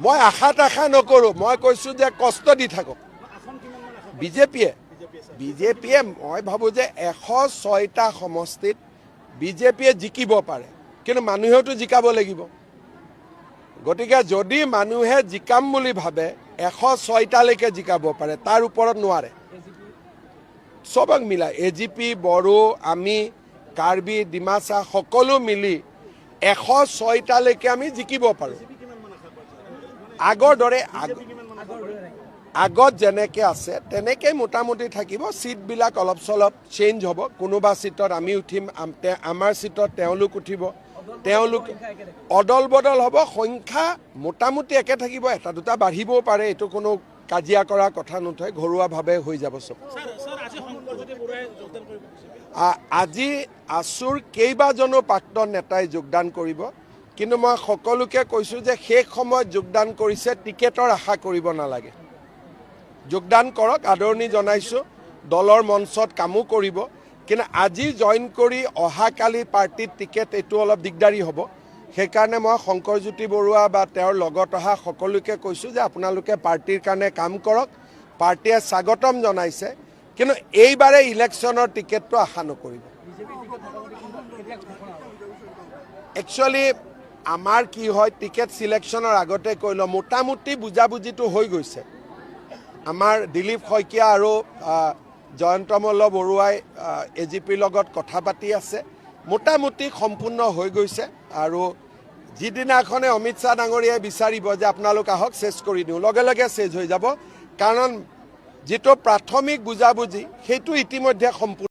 মই আশা নকৰোঁ, মই কৈছোঁ যে কষ্ট দি থাকক বিজেপিয়ে মই ভাবোঁ যে 106টা সমষ্টিত বিজেপিয়ে জিকিব পাৰে, কিন্তু মানুহেওতো জিকাব লাগিব। গতিকে যদি মানুহে জিকাম বুলি ভাবে 106টালৈকে জিকাব পাৰে, তাৰ ওপৰত নোৱাৰে। চবক মিলাই AGP, বড়ো, আমি, কাৰ্বি, ডিমাচা সকলো মিলি 106টালৈকে আমি জিকিব পাৰোঁ। আগৰ দৰে আগত যেনেকৈ আছে তেনেকৈ মোটামুটি থাকিব। ছিটবিলাক অলপ চলপ চেঞ্জ হ'ব। কোনোবা ছিটত আমি উঠিম, আমাৰ ছিটত তেওঁলোক উঠিব, তেওঁলোক অদল বদল হ'ব। সংখ্যা মোটামুটি একে থাকিব, এটা দুটা বাঢ়িবও পাৰে, এইটো কোনো কাজিয়া কৰা কথা নথয়, ঘৰুৱাভাৱে হৈ যাব চব। আজি আছুৰ কেইবাজনো প্ৰাক্তন নেতাই যোগদান কৰিব, কিন্তু মই সকলোকে কৈছোঁ যে শেষ সময়ত যোগদান কৰিছে, টিকেটৰ আশা কৰিব নালাগে। যোগদান কৰক, আদৰণি জনাইছোঁ, দলৰ মঞ্চত কামো কৰিব, কিন্তু আজি জইন কৰি অহাকালি পাৰ্টিত টিকেট এইটো অলপ দিগদাৰী হ'ব। সেইকাৰণে মই শংকৰজ্যোতি বৰুৱা বা তেওঁৰ লগত অহা সকলোকে কৈছোঁ যে আপোনালোকে পাৰ্টিৰ কাৰণে কাম কৰক। পাৰ্টিয়ে স্বাগতম জনাইছে, কিন্তু এইবাৰে ইলেকশ্যনৰ টিকেটটো আশা নকৰিব। একচুৱেলি আমাৰ কি হয়, টিকেট চিলেকশ্যনৰ আগতে কৈ লওঁ, মোটামুটি বুজাবুজিটো হৈ গৈছে। আমাৰ দিলীপ শইকীয়া আৰু জয়ন্তমল্ল বৰুৱাই AGPৰ লগত কথা পাতি আছে, মোটামুটি সম্পূৰ্ণ হৈ গৈছে। আৰু যিদিনাখনে অমিত শ্বাহ ডাঙৰীয়াই বিচাৰিব যে আপোনালোক আহক চেছ কৰি দিওঁ, লগে লগে চেছ হৈ যাব, কাৰণ যিটো প্ৰাথমিক বুজাবুজি সেইটো ইতিমধ্যে সম্পূৰ্ণ।